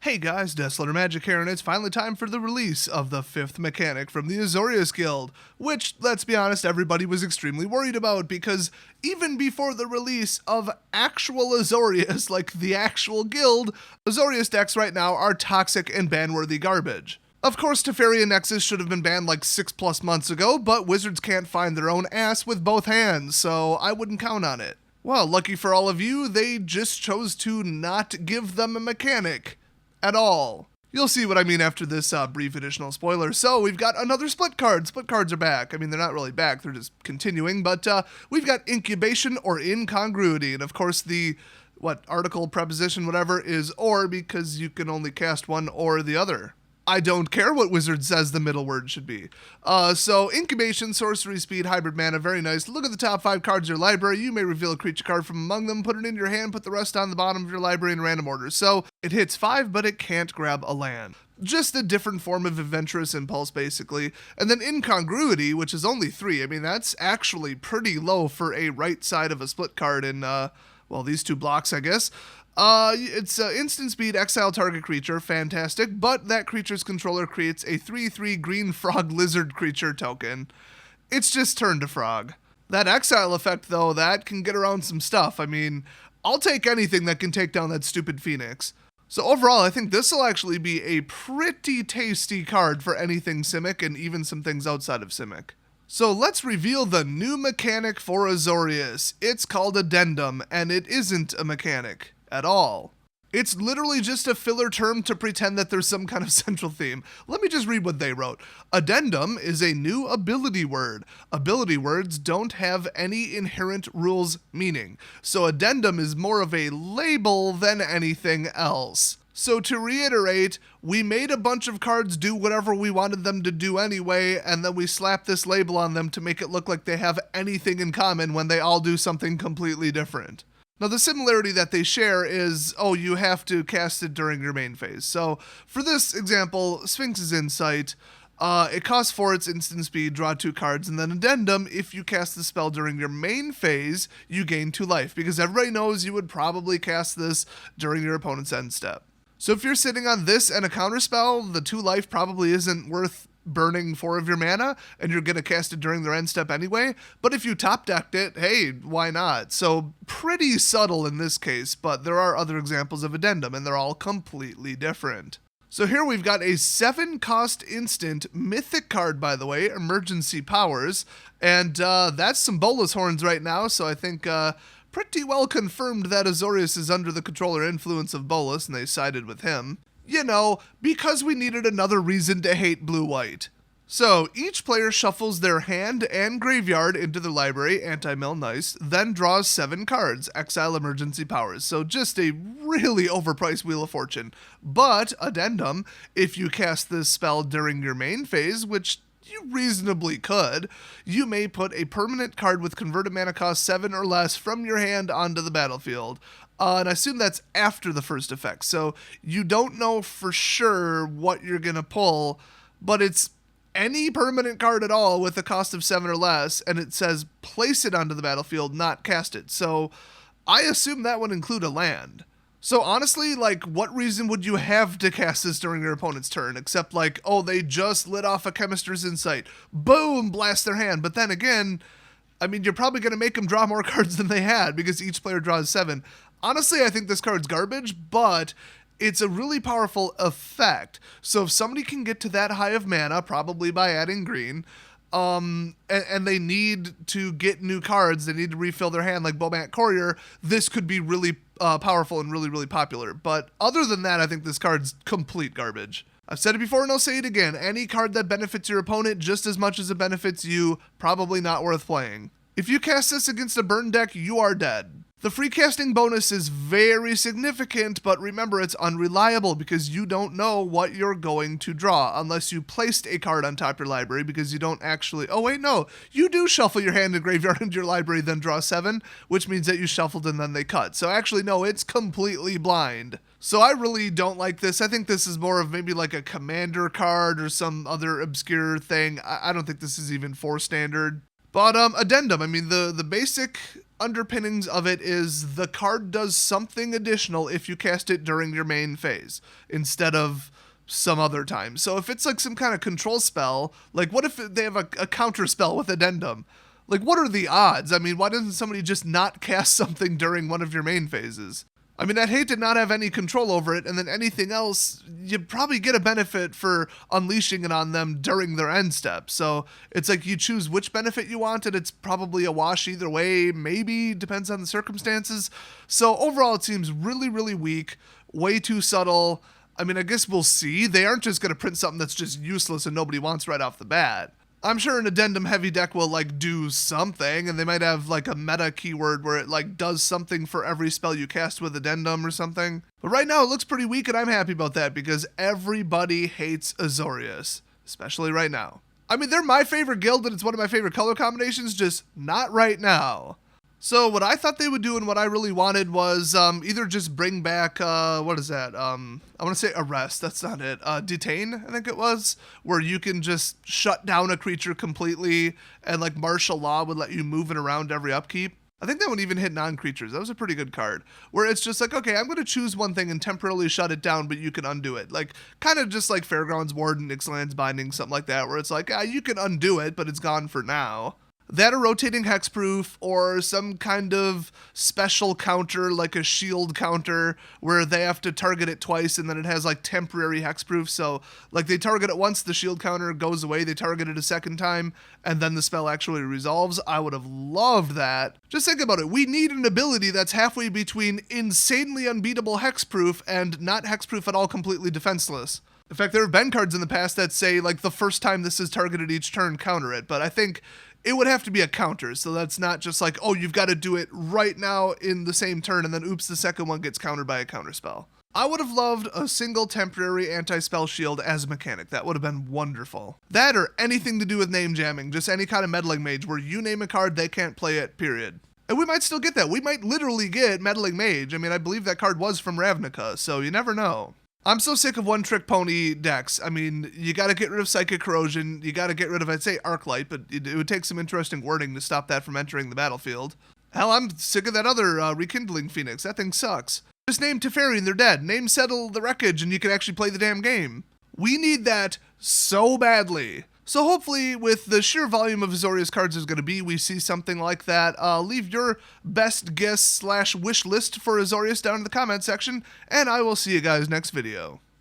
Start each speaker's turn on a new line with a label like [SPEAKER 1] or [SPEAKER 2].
[SPEAKER 1] Hey guys, Desolate Magic here, and it's finally time for the release of the 5th mechanic from the Azorius Guild, which, let's be honest, everybody was extremely worried about, because even before the release of actual Azorius, like the actual guild, Azorius decks right now are toxic and ban-worthy garbage. Of course, Teferi and Nexus should have been banned like 6+ months ago, but Wizards can't find their own ass with both hands, so I wouldn't count on it. Well, lucky for all of you, they just chose to not give them a mechanic at all. You'll see what I mean after this brief additional spoiler. So we've got another split card. Split cards are back. I mean, they're not really back, they're just continuing, but we've got incubation or incongruity, and of course the article, preposition, whatever, is or, because you can only cast one or the other. I don't care what Wizard says the middle word should be. So incubation, sorcery, speed, hybrid mana, very nice. Look at the top 5 cards of your library. You may reveal a creature card from among them, put it in your hand, put the rest on the bottom of your library in random order. So it hits 5, but it can't grab a land. Just a different form of adventurous impulse, basically. And then incongruity, which is only 3. I mean, that's actually pretty low for a right side of a split card in, these 2 blocks, I guess. It's instant speed, exile target creature, fantastic, but that creature's controller creates a 3/3 green frog lizard creature token. It's just turn to frog. That exile effect, though, that can get around some stuff. I mean, I'll take anything that can take down that stupid phoenix. So overall, I think this will actually be a pretty tasty card for anything Simic and even some things outside of Simic. So let's reveal the new mechanic for Azorius. It's called Addendum, and it isn't a mechanic at all. It's literally just a filler term to pretend that there's some kind of central theme. Let me just read what they wrote. Addendum is a new ability word. Ability words don't have any inherent rules meaning. So addendum is more of a label than anything else. So to reiterate, we made a bunch of cards do whatever we wanted them to do anyway, and then we slapped this label on them to make it look like they have anything in common when they all do something completely different. Now, the similarity that they share is, you have to cast it during your main phase. So, for this example, Sphinx's Insight, it costs 4 its instant speed, draw 2 cards, and then Addendum, if you cast the spell during your main phase, you gain 2 life, because everybody knows you would probably cast this during your opponent's end step. So if you're sitting on this and a counterspell, the 2 life probably isn't worth burning 4 of your mana, and you're going to cast it during their end step anyway. But if you top decked it, hey, why not? So pretty subtle in this case, but there are other examples of Addendum, and they're all completely different. So here we've got a 7-cost instant mythic card, by the way, Emergency Powers, and that's some Bolas horns right now, so I think pretty well confirmed that Azorius is under the control or influence of Bolas, and they sided with him. You know, because we needed another reason to hate blue-white. So, each player shuffles their hand and graveyard into the library, anti-mill, nice, then draws 7 cards, exile emergency powers. So just a really overpriced Wheel of Fortune. But, addendum, if you cast this spell during your main phase, which you reasonably could, you may put a permanent card with converted mana cost 7 or less from your hand onto the battlefield. And I assume that's after the first effect, so you don't know for sure what you're going to pull, but it's any permanent card at all with a cost of 7 or less, and it says place it onto the battlefield, not cast it. So I assume that would include a land. So honestly, what reason would you have to cast this during your opponent's turn, except they just lit off a Chemist's Insight, boom, blast their hand. But then again, I mean, you're probably going to make them draw more cards than they had, because each player draws 7. Honestly, I think this card's garbage, but it's a really powerful effect. So if somebody can get to that high of mana, probably by adding green, and they need to get new cards, they need to refill their hand like Bomat Courier, this could be really powerful and really, really popular. But other than that, I think this card's complete garbage. I've said it before and I'll say it again. Any card that benefits your opponent just as much as it benefits you, probably not worth playing. If you cast this against a burn deck, you are dead. The free casting bonus is very significant, but remember, it's unreliable because you don't know what you're going to draw unless you placed a card on top of your library, because you don't actually... you do shuffle your hand and graveyard into your library, then draw 7, which means that you shuffled and then they cut. So actually, no, it's completely blind. So I really don't like this. I think this is more of maybe like a commander card or some other obscure thing. I don't think this is even 4 standard. But Addendum, I mean, the basic underpinnings of it is the card does something additional if you cast it during your main phase instead of some other time. So if it's like some kind of control spell, like what if they have a counter spell with Addendum? Like, what are the odds? I mean, why doesn't somebody just not cast something during one of your main phases? I mean, I'd hate to not have any control over it, and then anything else, you'd probably get a benefit for unleashing it on them during their end step. So it's like you choose which benefit you want, and it's probably a wash either way, maybe, depends on the circumstances. So overall, it seems really, really weak, way too subtle. I mean, I guess we'll see. They aren't just going to print something that's just useless and nobody wants right off the bat. I'm sure an Addendum heavy deck will like do something, and they might have like a meta keyword where it like does something for every spell you cast with Addendum or something. But right now it looks pretty weak, and I'm happy about that because everybody hates Azorius, especially right now. I mean, they're my favorite guild and it's one of my favorite color combinations, just not right now. So what I thought they would do and what I really wanted was either just bring back, what is that? I want to say arrest. That's not it. Detain, I think it was, where you can just shut down a creature completely and like martial law would let you move it around every upkeep. I think that would even hit non-creatures. That was a pretty good card. Where it's just like, okay, I'm going to choose one thing and temporarily shut it down, but you can undo it. Like, kind of just like Fairgrounds Warden, Ixalan's Binding, something like that, where it's like, you can undo it, but it's gone for now. That or rotating hexproof or some kind of special counter like a shield counter where they have to target it twice and then it has like temporary hexproof. So like they target it once, the shield counter goes away, they target it a second time, and then the spell actually resolves. I would have loved that. Just think about it. We need an ability that's halfway between insanely unbeatable hexproof and not hexproof at all, completely defenseless. In fact, there have been cards in the past that say like the first time this is targeted each turn, counter it. But I think it would have to be a counter, so that's not just like, oh, you've got to do it right now in the same turn, and then oops, the second one gets countered by a counter spell. I would have loved a single temporary anti-spell shield as a mechanic. That would have been wonderful. That or anything to do with name jamming, just any kind of meddling mage where you name a card, they can't play it, period. And we might still get that. We might literally get meddling mage. I mean, I believe that card was from Ravnica, so you never know. I'm so sick of one-trick pony decks. I mean, you got to get rid of Psychic Corrosion. You got to get rid of, I'd say, Arclight, but it would take some interesting wording to stop that from entering the battlefield. Hell, I'm sick of that other Rekindling Phoenix. That thing sucks. Just name Teferi and they're dead. Name Settle the Wreckage and you can actually play the damn game. We need that so badly. So hopefully, with the sheer volume of Azorius cards is going to be, we see something like that. Leave your best guess / wish list for Azorius down in the comment section, and I will see you guys next video.